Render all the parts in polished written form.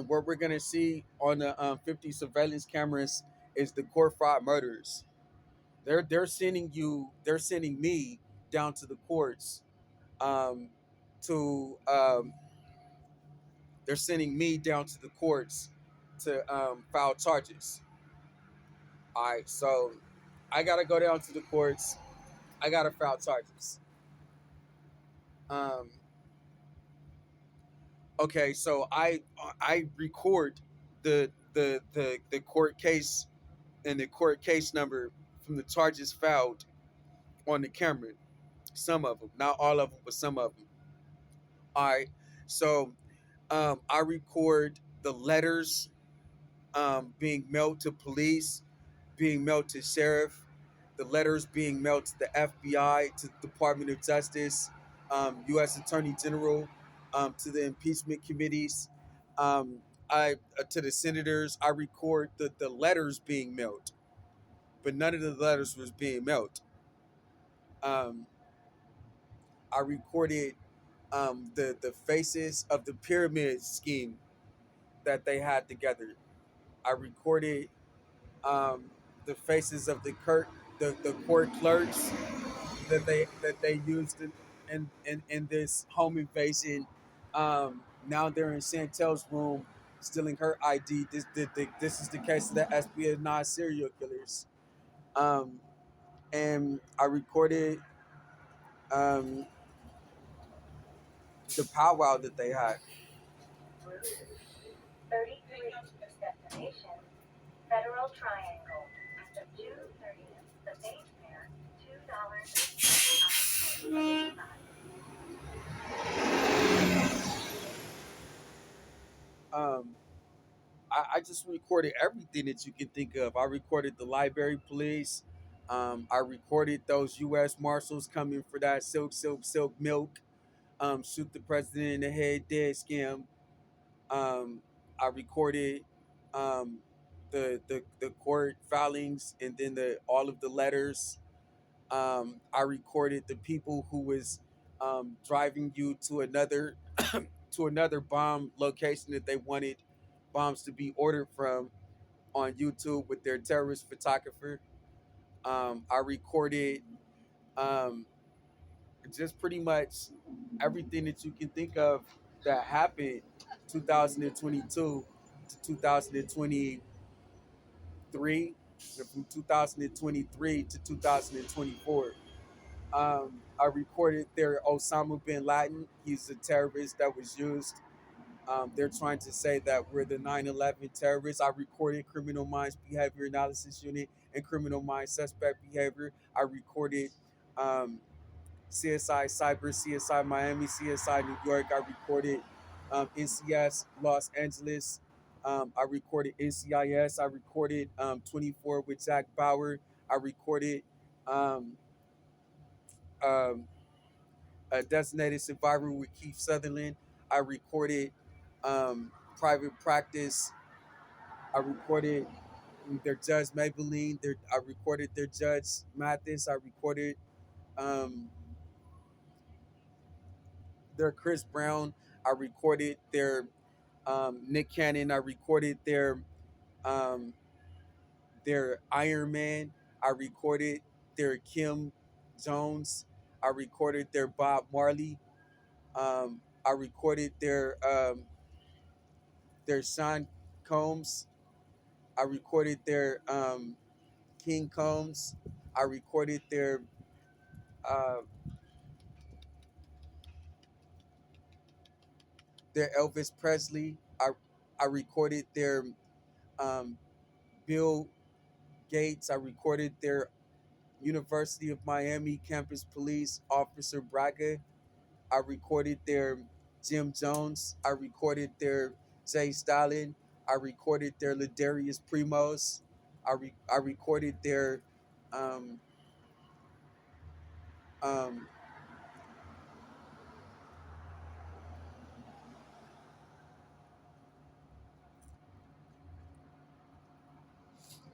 What we're gonna see on the 50 surveillance cameras is the court fraud murders. They're sending me down to the courts um, to they're sending me down to the courts to file charges. All right, so I gotta go down to the courts. I gotta file charges. Um, okay, so I record the court case and the court case number from the charges filed on the camera. Some of them, not all of them, but some of them. All right, so I record the letters being mailed to police, being mailed to sheriff, the letters being mailed to the FBI, to the Department of Justice, U.S. Attorney General, to the impeachment committees, um, I to the senators. I record the letters being mailed, but none of the letters was being mailed. Um, I recorded the faces of the pyramid scheme that they had together. I recorded um, the faces of the court clerks that they used in this home invasion. Now they're in Chantel's room stealing her ID. This is the case of the espionage serial killers. Um, and I recorded um, the powwow that they had. 33 destination Federal Triangle. The 230th, the base fare, $2.75. Um, I just recorded everything that you can think of. I recorded the library police. I recorded those U.S. Marshals coming for that silk milk. Shoot the president in the head, dead scam. Um, I recorded um, the court filings and then the all of the letters. I recorded the people who was driving you to another to another bomb location that they wanted bombs to be ordered from on YouTube with their terrorist photographer. I recorded um, just pretty much everything that you can think of that happened 2022 to 2023, and from 2023 to 2024. I recorded their Osama bin Laden. He's a terrorist that was used. They're trying to say that we're the 9/11 terrorists. I recorded Criminal Minds Behavior Analysis Unit and Criminal Minds Suspect Behavior. I recorded um, CSI Cyber, CSI Miami, CSI New York. I recorded NCS Los Angeles. I recorded NCIS. I recorded 24 with Zach Bauer. I recorded um, um, a Designated Survivor with Keith Sutherland. I recorded Private Practice. I recorded their Judge Maybelline. I recorded their Judge Mathis. I recorded um, their Chris Brown. I recorded their Nick Cannon. I recorded um, their Iron Man. I recorded their Kim Jones. I recorded their Bob Marley. I recorded their Sean Combs. I recorded King Combs. I recorded uh, their Elvis Presley. I recorded their um, Bill Gates. I recorded their University of Miami campus police officer Braga. I recorded their Jim Jones. I recorded their Jay Stalin. I recorded their Ladarius Primos. I recorded their um, um,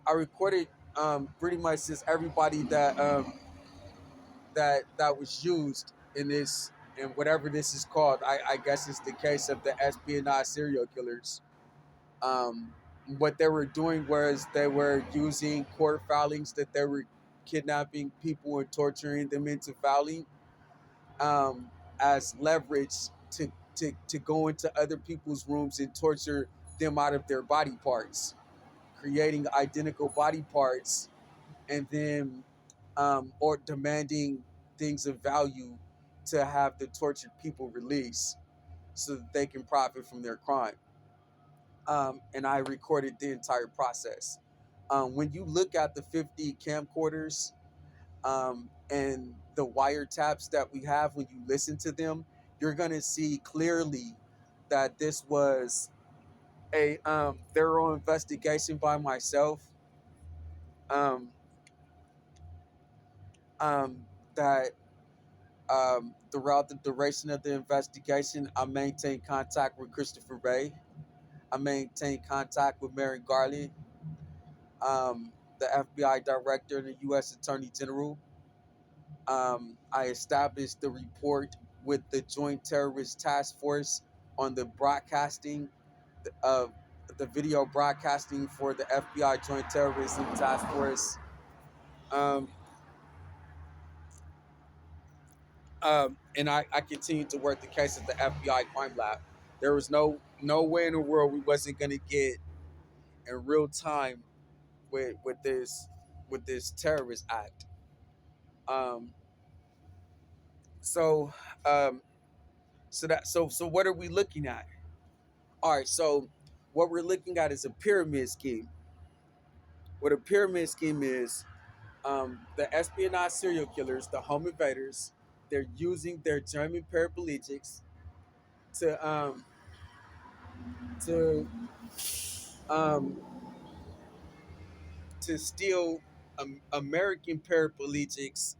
I recorded pretty much just everybody that was used in this and whatever this is called. I guess it's the case of the espionage serial killers. Um, what they were doing was they were using court filings that they were kidnapping people and torturing them into filing, um, as leverage to go into other people's rooms and torture them out of their body parts, creating identical body parts, and then or demanding things of value to have the tortured people released so that they can profit from their crime. And I recorded the entire process. When you look at the 50 camcorders and the wiretaps that we have, when you listen to them, you're going to see clearly that this was a thorough investigation by myself. Um, um, that throughout the duration of the investigation, I maintained contact with Christopher Ray. I maintained contact with Mary Garland, the FBI director and the U.S. Attorney General. I established the report with the Joint Terrorist Task Force on the broadcasting of the video broadcasting for the FBI Joint Terrorism Task Force. Um, and I continued to work the case at the FBI Crime Lab. There was no way in the world we wasn't gonna get in real time with this terrorist act. Um, so um, so what are we looking at? All right, so what we're looking at is a pyramid scheme. What a pyramid scheme is, the espionage serial killers, the home invaders, they're using their German paraplegics to to um, to steal American paraplegics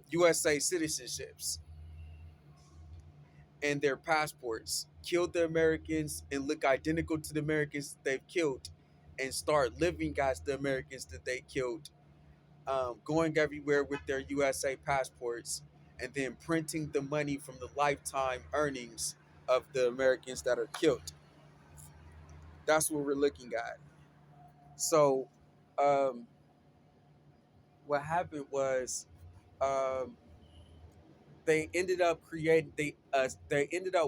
USA citizenships and their passports, kill the Americans and look identical to the Americans they've killed, and start living as the Americans that they killed, going everywhere with their USA passports, and then printing the money from the lifetime earnings of the Americans that are killed. That's what we're looking at. So, um, what happened was, um, they ended up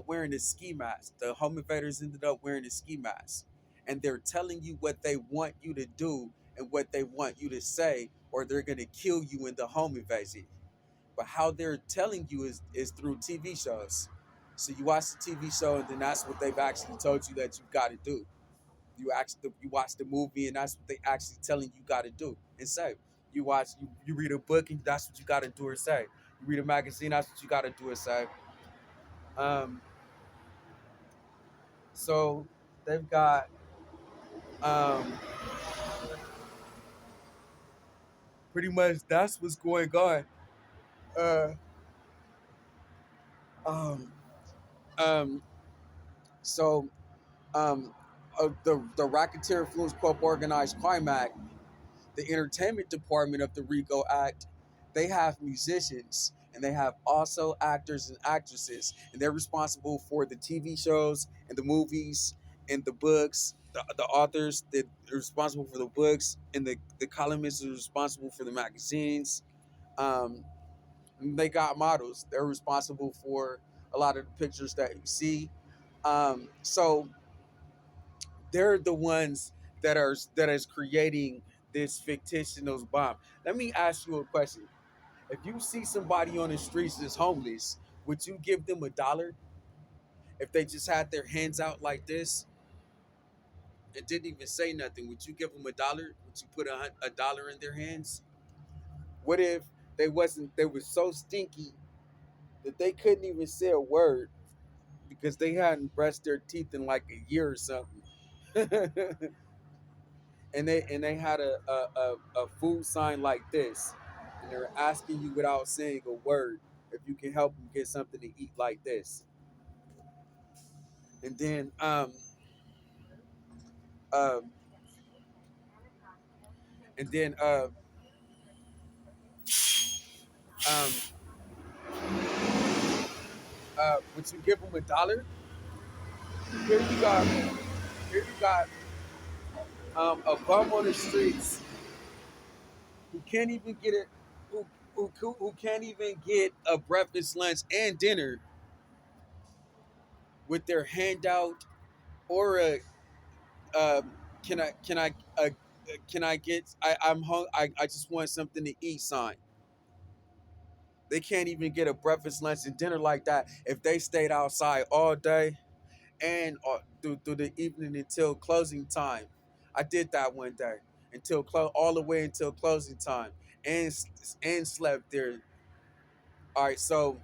wearing a ski mask. The home invaders ended up wearing a ski mask, and they're telling you what they want you to do and what they want you to say, or they're gonna kill you in the home invasion. But how they're telling you is through TV shows. So you watch the TV show, and then that's what they've actually told you that you've got to do. You watch the movie, and that's what they actually telling you got to do and say. You read a book, and that's what you got to do or say. You read a magazine, that's what you got to do or say. Um, so they've got um, pretty much that's what's going on. Uh, um, um, so the Racketeer Influence Corp Organized Crime Act, the entertainment department of the RICO Act, they have musicians and they have also actors and actresses, and they're responsible for the TV shows and the movies and the books. The authors that are responsible for the books, and the columnists are responsible for the magazines. Um, they got models. They're responsible for a lot of the pictures that you see. So they're the ones that is creating this fictitious bomb. Let me ask you a question. If you see somebody on the streets that's homeless, would you give them $1 if they just had their hands out like this and didn't even say nothing? Would you give them $1? Would you put a dollar in their hands? What if they were so stinky that they couldn't even say a word because they hadn't brushed their teeth in like a year or something? And they had a food sign like this, and they were asking you without saying a word if you can help them get something to eat like this. And then um and then um would you give them $1? Here you got here you got a bum on the streets who can't even get it who can't even get a breakfast, lunch, and dinner with their handout or a can I get I'm hung I just want something to eat sign. They can't even get a breakfast, lunch, and dinner like that if they stayed outside all day and through the evening until closing time. I did that one day until all the way until closing time and slept there. All right, so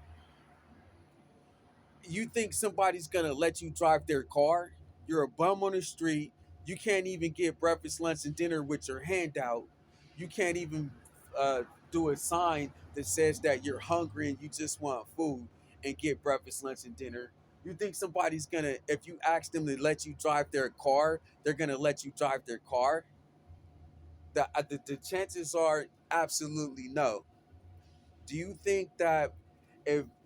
you think somebody's gonna let you drive their car? You're a bum on the street. You can't even get breakfast, lunch, and dinner with your hand out. You can't even uh, do a sign that says that you're hungry and you just want food and get breakfast, lunch, and dinner. You think somebody's gonna, if you ask them to let you drive their car, they're gonna let you drive their car? The chances are absolutely no. Do you think that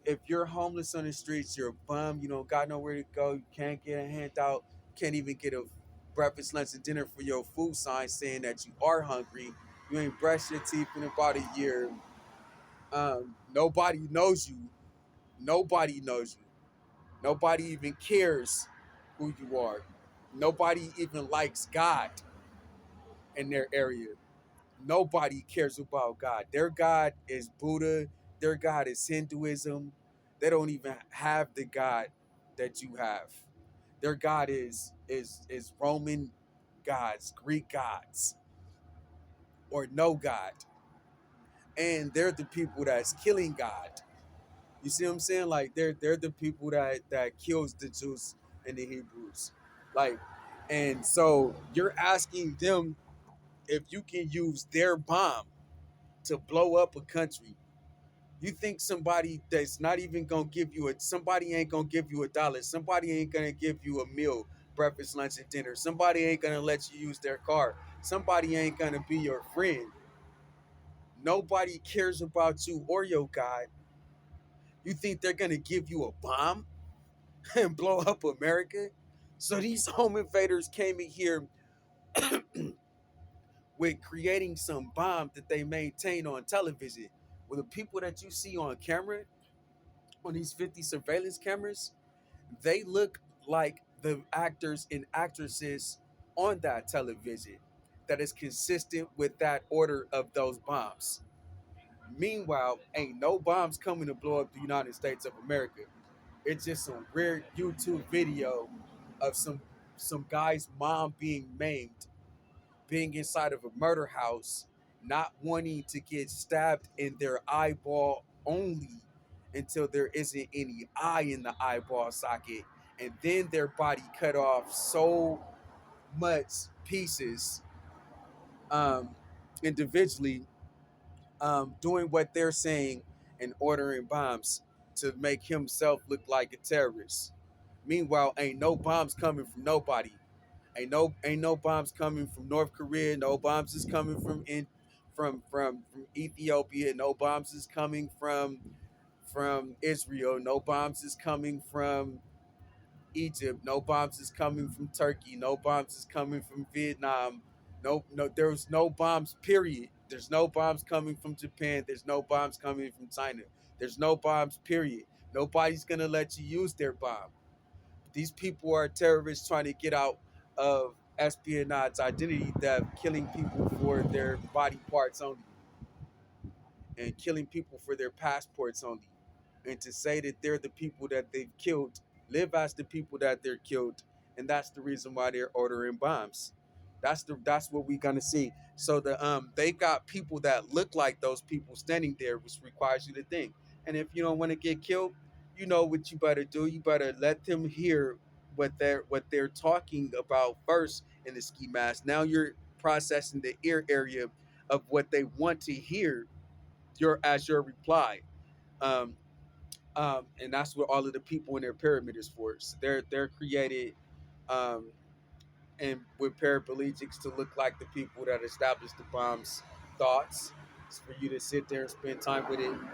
if you're homeless on the streets, you're a bum, you don't got nowhere to go, you can't get a handout, can't even get a breakfast, lunch, and dinner for your food sign saying that you are hungry, you ain't brushed your teeth in about a year, nobody knows you, nobody knows you, nobody even cares who you are, nobody even likes God in their area. Nobody cares about God. Their God is Buddha. Their God is Hinduism. They don't even have the God that you have. Their God is Roman gods, Greek gods, or no God. And they're the people that's killing God. You see what I'm saying? Like they're the people that kills the Jews and the Hebrews. Like, and so you're asking them if you can use their bomb to blow up a country. You think somebody that's not even gonna give you somebody ain't gonna give you $1. Somebody ain't gonna give you a meal, breakfast, lunch, and dinner. Somebody ain't gonna let you use their car. Somebody ain't gonna be your friend. Nobody cares about you or your God. You think they're gonna give you a bomb and blow up America? So these home invaders came in here with creating some bomb that they maintain on television. Well, the people that you see on camera, on these 50 surveillance cameras, they look like the actors and actresses on that television that is consistent with that order of those bombs. Meanwhile, ain't no bombs coming to blow up the United States of America. It's just some weird YouTube video of some guy's mom being maimed, being inside of a murder house, not wanting to get stabbed in their eyeball only until there isn't any eye in the eyeball socket, and then their body cut off so much pieces um, individually, doing what they're saying and ordering bombs to make himself look like a terrorist. Meanwhile, ain't no bombs coming from nobody. Ain't no bombs coming from North Korea. No bombs is coming from Ethiopia. No bombs is coming from Israel. No bombs is coming from Egypt. No bombs is coming from Turkey. No bombs is coming from Vietnam. No, there's no bombs. Period. There's no bombs coming from Japan. There's no bombs coming from China. There's no bombs. Period. Nobody's gonna let you use their bomb. These people are terrorists trying to get out of espionage, identity theft, killing people for their body parts only, and killing people for their passports only. And to say that they're the people that they've killed, live as the people that they're killed, and that's the reason why they're ordering bombs. That's what we're gonna see. So they got people that look like those people standing there, which requires you to think. And if you don't want to get killed, you know what you better do. You better let them hear what they're talking about first in the ski mask. Now you're processing the ear area of what they want to hear your reply. Um, and that's what all of the people in their pyramid is for. So they're created um, and with paraplegics to look like the people that established the bomb's thoughts. It's for you to sit there and spend time with it